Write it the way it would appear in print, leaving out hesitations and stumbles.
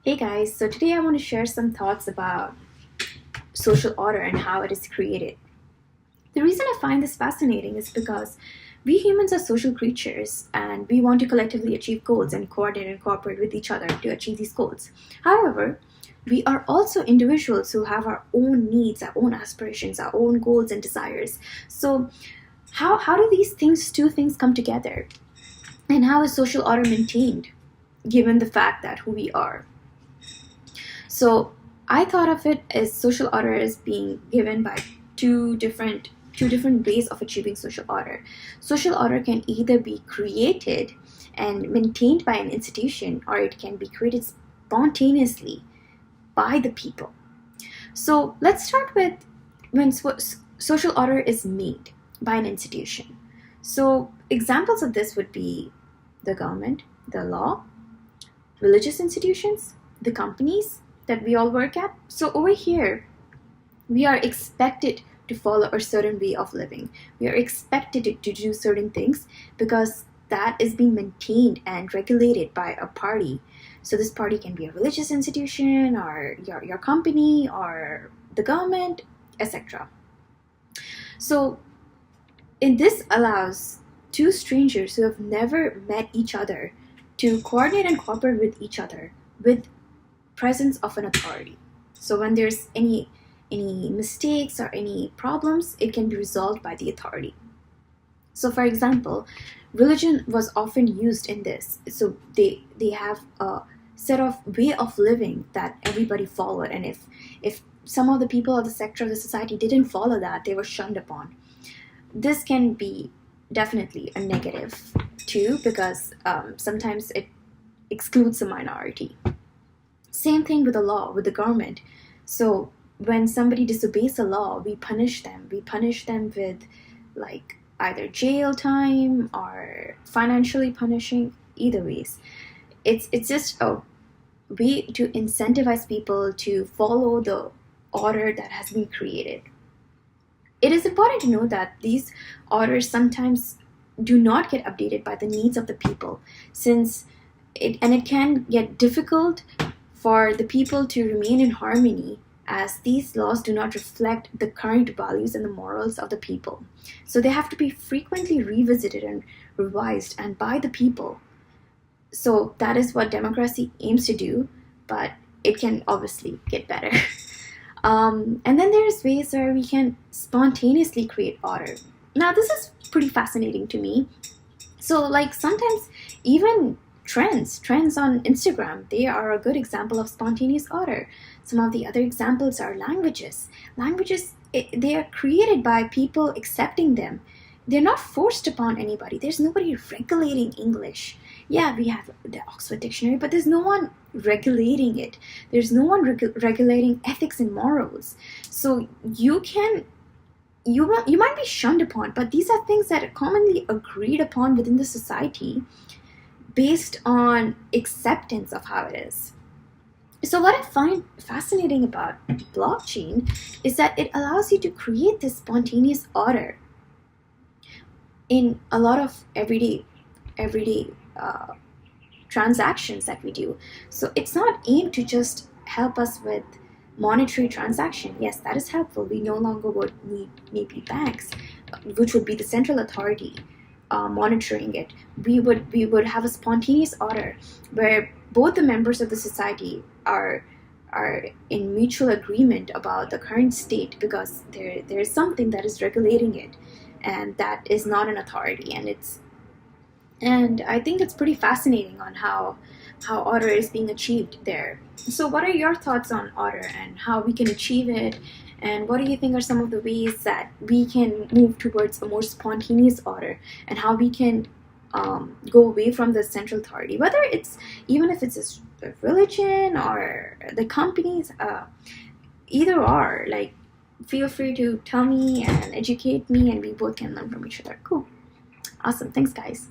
Hey guys, so today I want to share some thoughts about social order and how it is created. The reason I find this fascinating is because we humans are social creatures and we want to collectively achieve goals and coordinate and cooperate with each other to achieve these goals. However, we are also individuals who have our own needs, our own aspirations, our own goals and desires. So, how do these two things come together? And how is social order maintained given the fact that who we are? So I thought of it as social order as being given by two different ways of achieving social order. Social order can either be created and maintained by an institution, or it can be created spontaneously by the people. So let's start with when social order is made by an institution. So examples of this would be the government, the law, religious institutions, the companies that we all work at. So over here, we are expected to follow a certain way of living. We are expected to do certain things because that is being maintained and regulated by a party. So this party can be a religious institution or your company or the government, etc. So this allows two strangers who have never met each other to coordinate and cooperate with each other with presence of an authority. So when there's any mistakes or any problems, it can be resolved by the authority. So for example, religion was often used in this. So they have a set of way of living that everybody followed, and if some of the people of the sector of the society didn't follow that, they were shunned upon. This can be definitely a negative too, because sometimes it excludes a minority. Same thing with the law, with the government. So when somebody disobeys the law, we punish them. We punish them with like either jail time or financially punishing. Either ways, it's just a way to incentivize people to follow the order that has been created. It is important to know that these orders sometimes do not get updated by the needs of the people, since it can get difficult for the people to remain in harmony, as these laws do not reflect the current values and the morals of the people. So they have to be frequently revisited and revised and by the people. So that is what democracy aims to do, but it can obviously get better. And then there's ways where we can spontaneously create order. Now this is pretty fascinating to me. So like sometimes even trends on Instagram, they are a good example of spontaneous order. Some of the other examples are languages. They are created by people accepting them. They're not forced upon anybody. There's nobody regulating English. Yeah, we have the Oxford Dictionary, but there's no one regulating it. There's no one regulating ethics and morals. So you might be shunned upon, but these are things that are commonly agreed upon within the society based on acceptance of how it is. So what I find fascinating about blockchain is that it allows you to create this spontaneous order in a lot of everyday transactions that we do. So it's not aimed to just help us with monetary transaction. Yes, that is helpful. We no longer would need maybe banks, which would be the central authority monitoring it. We would have a spontaneous order where both the members of the society are in mutual agreement about the current state, because there is something that is regulating it, and that is not an authority. And I think it's pretty fascinating on how order is being achieved there. So what are your thoughts on order and how we can achieve it? And what do you think are some of the ways that we can move towards a more spontaneous order, and how we can go away from the central authority, whether it's even if it's a religion or the companies, either or. Like, feel free to tell me and educate me, and we both can learn from each other. Cool. Awesome. Thanks, guys.